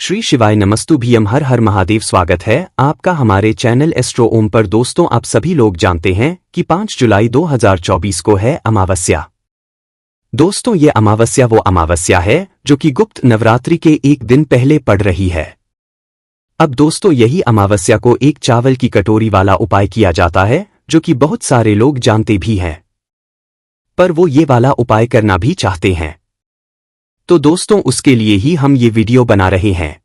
श्री शिवाय नमस्तुभ्यम हर हर महादेव। स्वागत है आपका हमारे चैनल एस्ट्रो ओम पर। दोस्तों, आप सभी लोग जानते हैं कि 5 जुलाई 2024 को है अमावस्या। दोस्तों, ये अमावस्या वो अमावस्या है जो कि गुप्त नवरात्रि के एक दिन पहले पड़ रही है। अब दोस्तों, यही अमावस्या को एक चावल की कटोरी वाला उपाय किया जाता है जो कि बहुत सारे लोग जानते भी हैं, पर वो ये वाला उपाय करना भी चाहते हैं। तो दोस्तों, उसके लिए ही हम ये वीडियो बना रहे हैं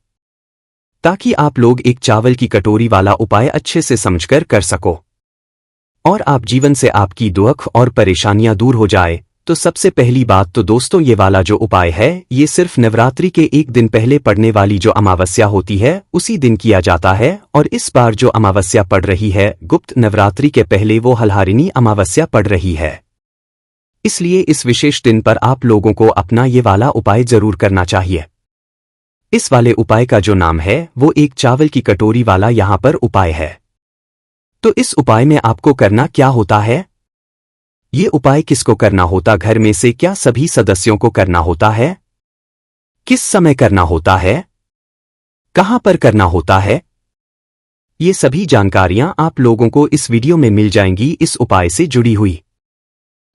ताकि आप लोग एक चावल की कटोरी वाला उपाय अच्छे से समझकर कर सको और आप जीवन से आपकी दुख और परेशानियां दूर हो जाए। तो सबसे पहली बात तो दोस्तों, ये वाला जो उपाय है ये सिर्फ नवरात्रि के एक दिन पहले पड़ने वाली जो अमावस्या होती है उसी दिन किया जाता है। और इस बार जो अमावस्या पड़ रही है गुप्त नवरात्रि के पहले, वो हलहारिणी अमावस्या पड़ रही है। इसलिए इस विशेष दिन पर आप लोगों को अपना ये वाला उपाय जरूर करना चाहिए। इस वाले उपाय का जो नाम है वो एक चावल की कटोरी वाला यहां पर उपाय है। तो इस उपाय में आपको करना क्या होता है? ये उपाय किसको करना होता? घर में से क्या सभी सदस्यों को करना होता है? किस समय करना होता है? कहां पर करना होता है? ये सभी जानकारियां आप लोगों को इस वीडियो में मिल जाएंगी इस उपाय से जुड़ी हुई।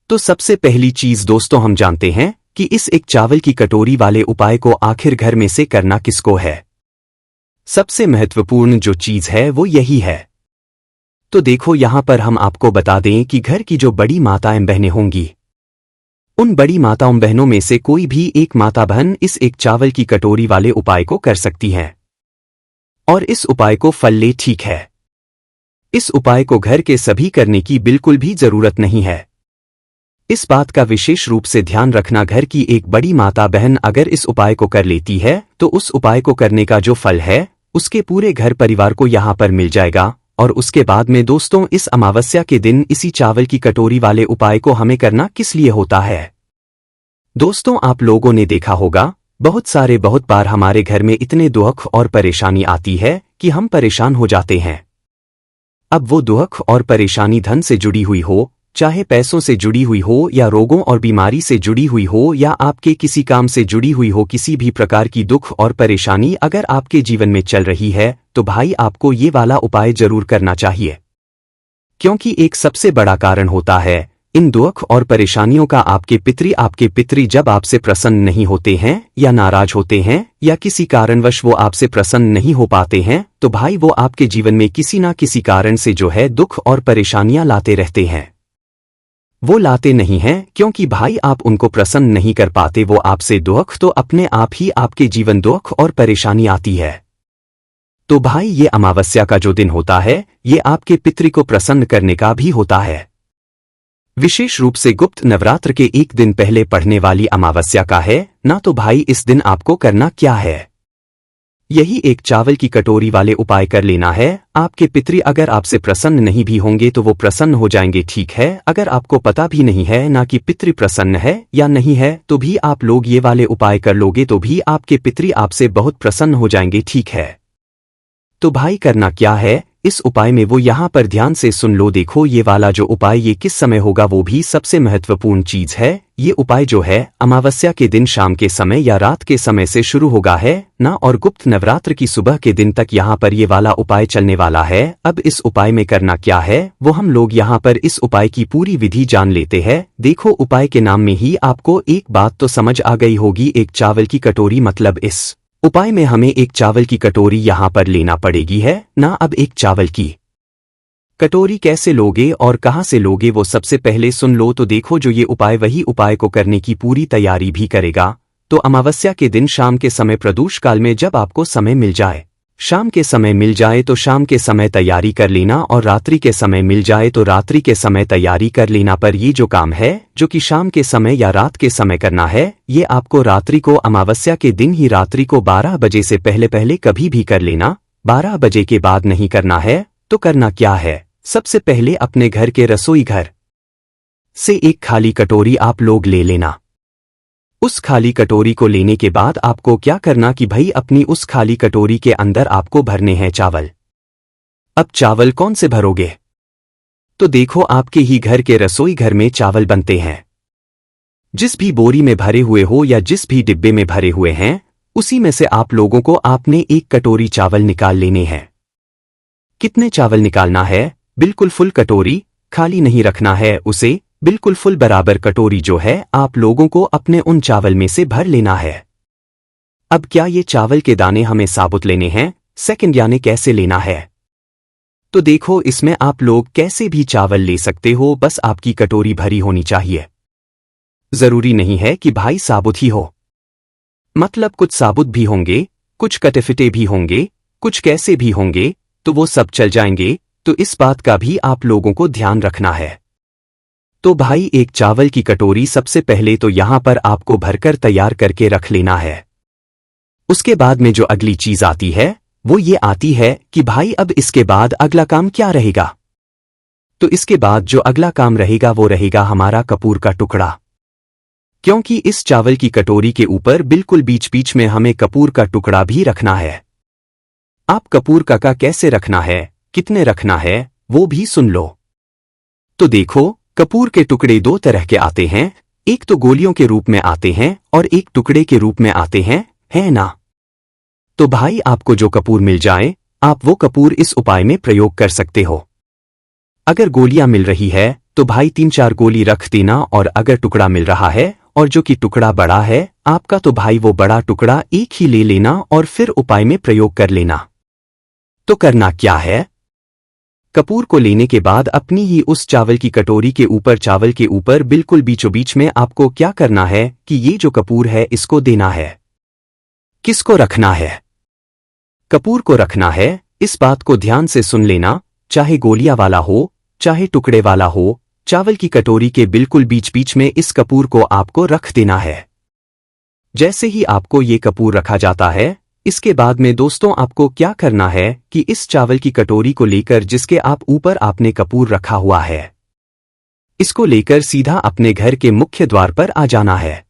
तो सबसे पहली चीज दोस्तों, हम जानते हैं कि इस एक चावल की कटोरी वाले उपाय को आखिर घर में से करना किसको है। सबसे महत्वपूर्ण जो चीज है वो यही है। तो देखो, यहां पर हम आपको बता दें कि घर की जो बड़ी माताएं बहनें होंगी, उन बड़ी माताओं बहनों में से कोई भी एक माता बहन इस एक चावल की कटोरी वाले उपाय को कर सकती हैं और इस उपाय को फल ले, ठीक है। इस उपाय को घर के सभी करने की बिल्कुल भी जरूरत नहीं है। इस बात का विशेष रूप से ध्यान रखना, घर की एक बड़ी माता बहन अगर इस उपाय को कर लेती है तो उस उपाय को करने का जो फल है उसके पूरे घर परिवार को यहां पर मिल जाएगा। और उसके बाद में दोस्तों, इस अमावस्या के दिन इसी चावल की कटोरी वाले उपाय को हमें करना किस लिए होता है? दोस्तों, आप लोगों ने देखा होगा बहुत बार हमारे घर में इतने दुख और परेशानी आती है कि हम परेशान हो जाते हैं। अब वो दुख और परेशानी धन से जुड़ी हुई हो, चाहे पैसों से जुड़ी हुई हो, या रोगों और बीमारी से जुड़ी हुई हो, या आपके किसी काम से जुड़ी हुई हो, किसी भी प्रकार की दुख और परेशानी अगर आपके जीवन में चल रही है तो भाई आपको ये वाला उपाय जरूर करना चाहिए। क्योंकि एक सबसे बड़ा कारण होता है इन दुख और परेशानियों का आपके पितरी जब आपसे प्रसन्न नहीं होते हैं या नाराज होते हैं या किसी कारणवश वो आपसे प्रसन्न नहीं हो पाते हैं, तो भाई वो आपके जीवन में किसी ना किसी कारण से जो है दुख और परेशानियां लाते रहते हैं। वो लाते नहीं हैं क्योंकि भाई आप उनको प्रसन्न नहीं कर पाते, वो आपसे दुख, तो अपने आप ही आपके जीवन दुख और परेशानी आती है। तो भाई ये अमावस्या का जो दिन होता है ये आपके पितृ को प्रसन्न करने का भी होता है। विशेष रूप से गुप्त नवरात्र के एक दिन पहले पढ़ने वाली अमावस्या का है ना। तो भाई इस दिन आपको करना क्या है? यही एक चावल की कटोरी वाले उपाय कर लेना है। आपके पितृ अगर आपसे प्रसन्न नहीं भी होंगे तो वो प्रसन्न हो जाएंगे, ठीक है। अगर आपको पता भी नहीं है ना कि पितृ प्रसन्न है या नहीं है तो भी आप लोग ये वाले उपाय कर लोगे तो भी आपके पितृ आपसे बहुत प्रसन्न हो जाएंगे, ठीक है। तो भाई करना क्या है इस उपाय में, वो यहां पर ध्यान से सुन लो। देखो, ये वाला जो उपाय ये किस समय होगा वो भी सबसे महत्वपूर्ण चीज है। ये उपाय जो है अमावस्या के दिन शाम के समय या रात के समय से शुरू होगा है ना, और गुप्त नवरात्र की सुबह के दिन तक यहां पर ये वाला उपाय चलने वाला है। अब इस उपाय में करना क्या है वो हम लोग यहां पर इस उपाय की पूरी विधि जान लेते हैं। देखो, उपाय के नाम में ही आपको एक बात तो समझ आ गई होगी, एक चावल की कटोरी, मतलब इस उपाय में हमें एक चावल की कटोरी यहां पर लेना पड़ेगी है ना। अब एक चावल की कटोरी कैसे लोगे और कहां से लोगे वो सबसे पहले सुन लो। तो देखो, जो ये उपाय वही उपाय को करने की पूरी तैयारी भी करेगा। तो अमावस्या के दिन शाम के समय प्रदोष काल में जब आपको समय मिल जाए, शाम के समय मिल जाए तो शाम के समय तैयारी कर लेना, और रात्रि के समय मिल जाए तो रात्रि के समय तैयारी कर लेना। पर ये जो काम है जो कि शाम के समय या रात के समय करना है, ये आपको रात्रि को, अमावस्या के दिन ही रात्रि को 12 बजे से पहले कभी भी कर लेना। 12 बजे के बाद नहीं करना है। तो करना क्या है, सबसे पहले अपने घर के रसोई घर से एक खाली कटोरी आप लोग ले लेना। उस खाली कटोरी को लेने के बाद आपको क्या करना कि भाई अपनी उस खाली कटोरी के अंदर आपको भरने हैं चावल। अब चावल कौन से भरोगे? तो देखो, आपके ही घर के रसोई घर में चावल बनते हैं। जिस भी बोरी में भरे हुए हो या जिस भी डिब्बे में भरे हुए हैं उसी में से आप लोगों को आपने एक कटोरी चावल निकाल लेने हैं। कितने चावल निकालना है? बिल्कुल फुल कटोरी, खाली नहीं रखना है उसे, बिल्कुल फुल बराबर कटोरी जो है आप लोगों को अपने उन चावल में से भर लेना है। अब क्या ये चावल के दाने हमें साबुत लेने हैं, सेकंड यानी कैसे लेना है? तो देखो इसमें आप लोग कैसे भी चावल ले सकते हो, बस आपकी कटोरी भरी होनी चाहिए। जरूरी नहीं है कि भाई साबुत ही हो, मतलब कुछ साबुत भी होंगे, कुछ कटे फिटे भी होंगे, कुछ कैसे भी होंगे, तो वो सब चल जाएंगे। तो इस बात का भी आप लोगों को ध्यान रखना है। तो भाई एक चावल की कटोरी सबसे पहले तो यहां पर आपको भरकर तैयार करके रख लेना है। उसके बाद में जो अगली चीज आती है वो ये आती है कि भाई अब इसके बाद अगला काम क्या रहेगा? तो इसके बाद जो अगला काम रहेगा वो रहेगा हमारा कपूर का टुकड़ा। क्योंकि इस चावल की कटोरी के ऊपर बिल्कुल बीच बीच में हमें कपूर का टुकड़ा भी रखना है। आप कपूर का कैसे रखना है, कितने रखना है, वो भी सुन लो। तो देखो कपूर के टुकड़े दो तरह के आते हैं, एक तो गोलियों के रूप में आते हैं और एक टुकड़े के रूप में आते हैं, है ना? तो भाई आपको जो कपूर मिल जाए आप वो कपूर इस उपाय में प्रयोग कर सकते हो। अगर गोलियां मिल रही है तो भाई 3-4 गोली रख देना, और अगर टुकड़ा मिल रहा है और जो कि टुकड़ा बड़ा है आपका, तो भाई वो बड़ा टुकड़ा एक ही ले लेना और फिर उपाय में प्रयोग कर लेना। तो करना क्या है? कपूर को लेने के बाद अपनी ही उस चावल की कटोरी के ऊपर, चावल के ऊपर बिल्कुल बीचों बीच में आपको क्या करना है कि ये जो कपूर है इसको देना है। किसको रखना है? कपूर को रखना है। इस बात को ध्यान से सुन लेना, चाहे गोलियां वाला हो चाहे टुकड़े वाला हो, चावल की कटोरी के बिल्कुल बीच बीच में इस कपूर को आपको रख देना है। जैसे ही आपको ये कपूर रखा जाता है, इसके बाद में दोस्तों आपको क्या करना है कि इस चावल की कटोरी को लेकर जिसके आप ऊपर आपने कपूर रखा हुआ है, इसको लेकर सीधा अपने घर के मुख्य द्वार पर आ जाना है।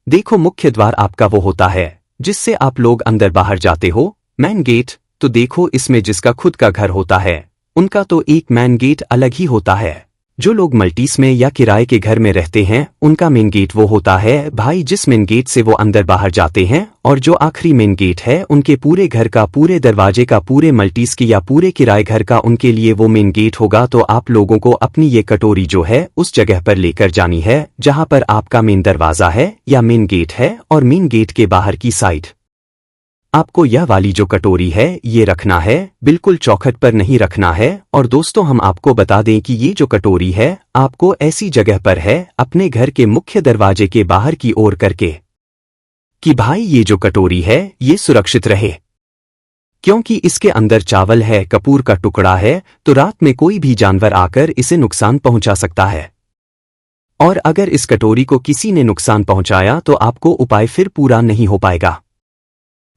देखो मुख्य द्वार आपका वो होता है जिससे आप लोग अंदर बाहर जाते हो, मैन गेट। तो देखो इसमें जिसका खुद का घर होता है उनका तो एक मैन गेट अलग ही होता है। जो लोग मल्टीस में या किराए के घर में रहते हैं उनका मेन गेट वो होता है भाई जिस मेन गेट से वो अंदर बाहर जाते हैं, और जो आखिरी मेन गेट है उनके पूरे घर का, पूरे दरवाजे का, पूरे मल्टीस की या पूरे किराए घर का, उनके लिए वो मेन गेट होगा। तो आप लोगों को अपनी ये कटोरी जो है उस जगह पर लेकर जानी है जहां पर आपका मेन दरवाजा है या मेन गेट है, और मेन गेट के बाहर की साइड आपको यह वाली जो कटोरी है ये रखना है, बिल्कुल चौखट पर नहीं रखना है। और दोस्तों हम आपको बता दें कि ये जो कटोरी है आपको ऐसी जगह पर है अपने घर के मुख्य दरवाजे के बाहर की ओर करके, कि भाई ये जो कटोरी है ये सुरक्षित रहे। क्योंकि इसके अंदर चावल है, कपूर का टुकड़ा है, तो रात में कोई भी जानवर आकर इसे नुकसान पहुंचा सकता है। और अगर इस कटोरी को किसी ने नुकसान पहुंचाया तो आपको उपाय फिर पूरा नहीं हो पाएगा।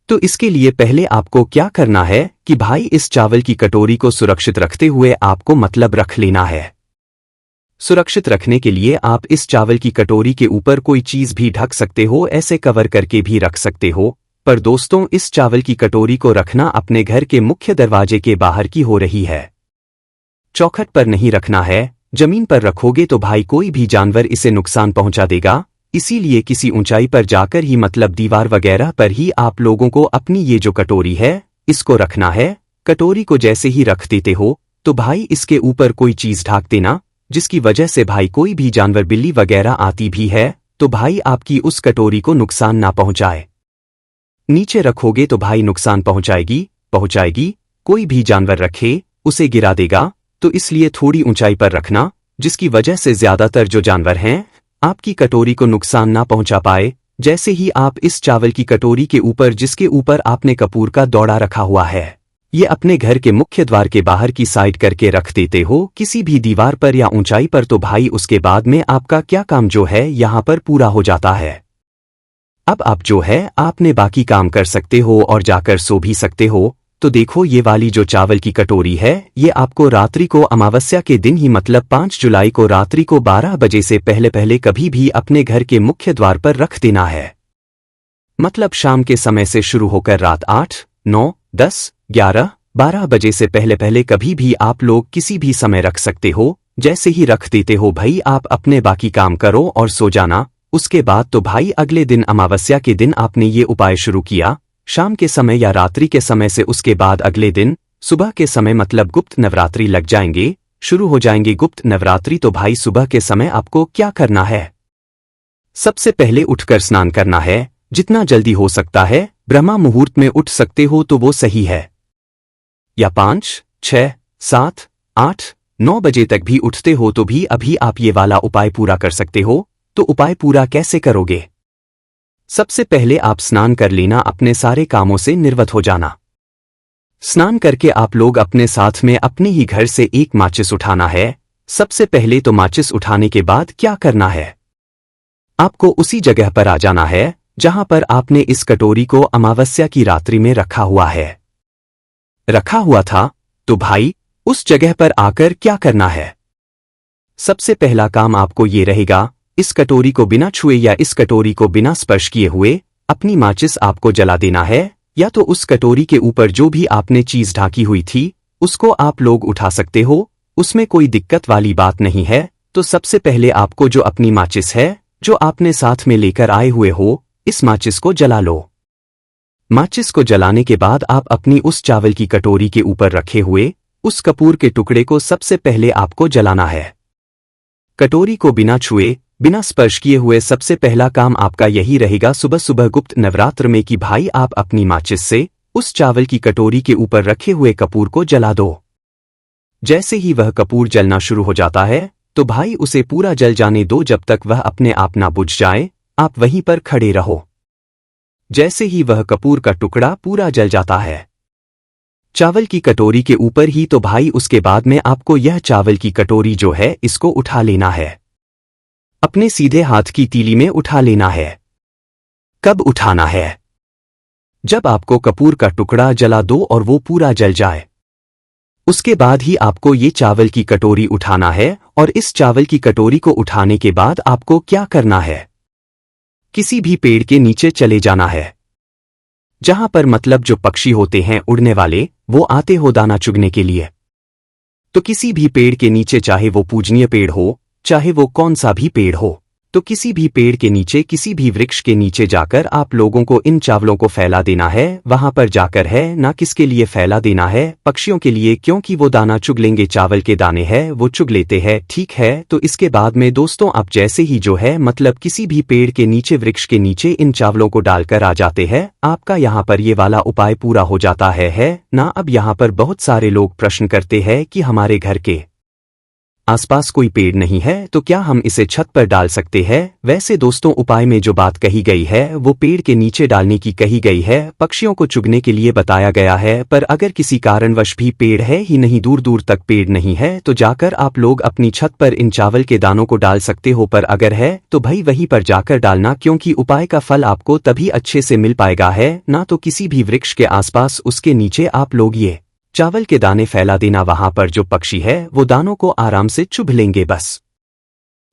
तो इसके लिए पहले आपको क्या करना है कि भाई इस चावल की कटोरी को सुरक्षित रखते हुए आपको मतलब रख लेना है। सुरक्षित रखने के लिए आप इस चावल की कटोरी के ऊपर कोई चीज भी ढक सकते हो, ऐसे कवर करके भी रख सकते हो। पर दोस्तों इस चावल की कटोरी को रखना अपने घर के मुख्य दरवाजे के बाहर की हो रही है, चौखट पर नहीं रखना है। जमीन पर रखोगे तो भाई कोई भी जानवर इसे नुकसान पहुंचा देगा। इसीलिए किसी ऊंचाई पर जाकर ही, मतलब दीवार वगैरह पर ही आप लोगों को अपनी ये जो कटोरी है इसको रखना है। कटोरी को जैसे ही रख देते हो तो भाई इसके ऊपर कोई चीज ढाक देना, जिसकी वजह से भाई कोई भी जानवर, बिल्ली वगैरह आती भी है तो भाई आपकी उस कटोरी को नुकसान ना पहुंचाए। नीचे रखोगे तो भाई नुकसान पहुंचाएगी। कोई भी जानवर रखे उसे गिरा देगा। तो इसलिए थोड़ी ऊंचाई पर रखना, जिसकी वजह से ज्यादातर जो जानवर हैं आपकी कटोरी को नुकसान ना पहुंचा पाए। जैसे ही आप इस चावल की कटोरी के ऊपर, जिसके ऊपर आपने कपूर का दौड़ा रखा हुआ है, ये अपने घर के मुख्य द्वार के बाहर की साइड करके रख देते हो किसी भी दीवार पर या ऊंचाई पर, तो भाई उसके बाद में आपका क्या काम जो है यहां पर पूरा हो जाता है। अब आप जो है आपने बाकी काम कर सकते हो और जाकर सो भी सकते हो। तो देखो ये वाली जो चावल की कटोरी है ये आपको रात्रि को, अमावस्या के दिन ही, मतलब 5 जुलाई को रात्रि को 12 बजे से पहले पहले कभी भी अपने घर के मुख्य द्वार पर रख देना है। मतलब शाम के समय से शुरू होकर रात 8, 9, 10, 11, 12 बजे से पहले पहले कभी भी आप लोग किसी भी समय रख सकते हो। जैसे ही रख देते हो भाई आप अपने बाकी काम करो और सो जाना। उसके बाद तो भाई अगले दिन अमावस्या के दिन आपने ये उपाय शुरू किया, शाम के समय या रात्रि के समय से उसके बाद अगले दिन सुबह के समय मतलब गुप्त नवरात्रि लग जाएंगे, शुरू हो जाएंगे गुप्त नवरात्रि। तो भाई सुबह के समय आपको क्या करना है? सबसे पहले उठकर स्नान करना है, जितना जल्दी हो सकता है। ब्रह्मा मुहूर्त में उठ सकते हो तो वो सही है, या 5, 6, 7, 8, 9 बजे तक भी उठते हो तो भी अभी आप ये वाला उपाय पूरा कर सकते हो। तो उपाय पूरा कैसे करोगे? सबसे पहले आप स्नान कर लेना, अपने सारे कामों से निर्वत हो जाना। स्नान करके आप लोग अपने साथ में अपने ही घर से एक माचिस उठाना है। सबसे पहले तो माचिस उठाने के बाद क्या करना है? आपको उसी जगह पर आ जाना है जहां पर आपने इस कटोरी को अमावस्या की रात्रि में रखा हुआ था। तो भाई उस जगह पर आकर क्या करना है? सबसे पहला काम आपको ये रहेगा, इस कटोरी को बिना छुए या इस कटोरी को बिना स्पर्श किए हुए अपनी माचिस आपको जला देना है। या तो उस कटोरी के ऊपर जो भी आपने चीज ढाकी हुई थी उसको आप लोग उठा सकते हो, उसमें कोई दिक्कत वाली बात नहीं है। तो सबसे पहले आपको जो अपनी माचिस है जो आपने साथ में लेकर आए हुए हो, इस माचिस को जला लो। माचिस को जलाने के बाद आप अपनी उस चावल की कटोरी के ऊपर रखे हुए उस कपूर के टुकड़े को सबसे पहले आपको जलाना है। कटोरी को बिना छुए बिना स्पर्श किए हुए सबसे पहला काम आपका यही रहेगा सुबह सुबह गुप्त नवरात्र में कि भाई आप अपनी माचिस से उस चावल की कटोरी के ऊपर रखे हुए कपूर को जला दो। जैसे ही वह कपूर जलना शुरू हो जाता है तो भाई उसे पूरा जल जाने दो, जब तक वह अपने आप ना बुझ जाए आप वहीं पर खड़े रहो। जैसे ही वह कपूर का टुकड़ा पूरा जल जाता है चावल की कटोरी के ऊपर ही, तो भाई उसके बाद में आपको यह चावल की कटोरी जो है इसको उठा लेना है, अपने सीधे हाथ की तीली में उठा लेना है। कब उठाना है? जब आपको कपूर का टुकड़ा जला दो और वो पूरा जल जाए, उसके बाद ही आपको ये चावल की कटोरी उठाना है। और इस चावल की कटोरी को उठाने के बाद आपको क्या करना है? किसी भी पेड़ के नीचे चले जाना है, जहां पर मतलब जो पक्षी होते हैं उड़ने वाले वो आते हो दाना चुगने के लिए। तो किसी भी पेड़ के नीचे, चाहे वो पूजनीय पेड़ हो चाहे वो कौन सा भी पेड़ हो, तो किसी भी पेड़ के नीचे किसी भी वृक्ष के नीचे जाकर आप लोगों को इन चावलों को फैला देना है। वहां पर जाकर है ना, किसके लिए फैला देना है? पक्षियों के लिए, क्योंकि वो दाना चुग लेंगे, चावल के दाने हैं वो चुग लेते हैं, ठीक है। तो इसके बाद में दोस्तों आप जैसे ही जो है मतलब किसी भी पेड़ के नीचे वृक्ष के नीचे इन चावलों को डालकर आ जाते हैं, आपका यहाँ पर ये वाला उपाय पूरा हो जाता है ना। अब यहाँ पर बहुत सारे लोग प्रश्न करते हैं कि हमारे घर के आसपास कोई पेड़ नहीं है तो क्या हम इसे छत पर डाल सकते हैं? वैसे दोस्तों उपाय में जो बात कही गई है वो पेड़ के नीचे डालने की कही गई है, पक्षियों को चुगने के लिए बताया गया है। पर अगर किसी कारणवश भी पेड़ है ही नहीं, दूर दूर तक पेड़ नहीं है, तो जाकर आप लोग अपनी छत पर इन चावल के दानों को डाल सकते हो। पर अगर है तो भाई वहीं पर जाकर डालना, क्योंकि उपाय का फल आपको तभी अच्छे से मिल पाएगा है ना। तो किसी भी वृक्ष के आसपास उसके नीचे आप लोग ये चावल के दाने फैला देना, वहां पर जो पक्षी है वो दानों को आराम से चुभ लेंगे, बस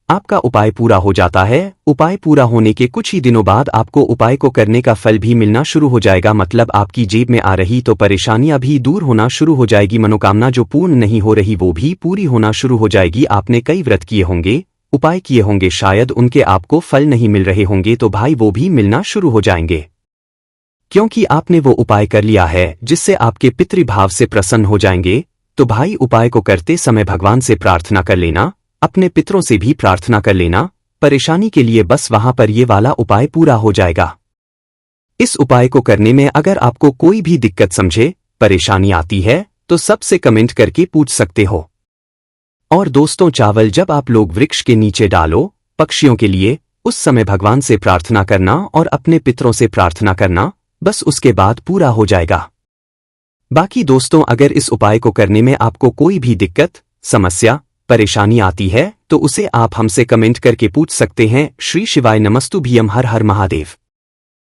आपका उपाय पूरा हो जाता है। उपाय पूरा होने के कुछ ही दिनों बाद आपको उपाय को करने का फल भी मिलना शुरू हो जाएगा, मतलब आपकी जेब में आ रही तो परेशानियां भी दूर होना शुरू हो जाएगी, मनोकामना जो पूर्ण नहीं हो रही वो भी पूरी होना शुरू हो जाएगी। आपने कई व्रत किए होंगे, उपाय किए होंगे, शायद उनके आपको फल नहीं मिल रहे होंगे, तो भाई वो भी मिलना शुरू हो जाएंगे, क्योंकि आपने वो उपाय कर लिया है जिससे आपके पितृभाव से प्रसन्न हो जाएंगे। तो भाई उपाय को करते समय भगवान से प्रार्थना कर लेना, अपने पितरों से भी प्रार्थना कर लेना परेशानी के लिए, बस वहां पर ये वाला उपाय पूरा हो जाएगा। इस उपाय को करने में अगर आपको कोई भी दिक्कत समझे, परेशानी आती है तो सबसे कमेंट करके पूछ सकते हो। और दोस्तों चावल जब आप लोग वृक्ष के नीचे डालो पक्षियों के लिए, उस समय भगवान से प्रार्थना करना और अपने पितरों से प्रार्थना करना, बस उसके बाद पूरा हो जाएगा। बाकी दोस्तों अगर इस उपाय को करने में आपको कोई भी दिक्कत, समस्या, परेशानी आती है तो उसे आप हमसे कमेंट करके पूछ सकते हैं। श्री शिवाय नमस्तुभ्यम, हर हर महादेव।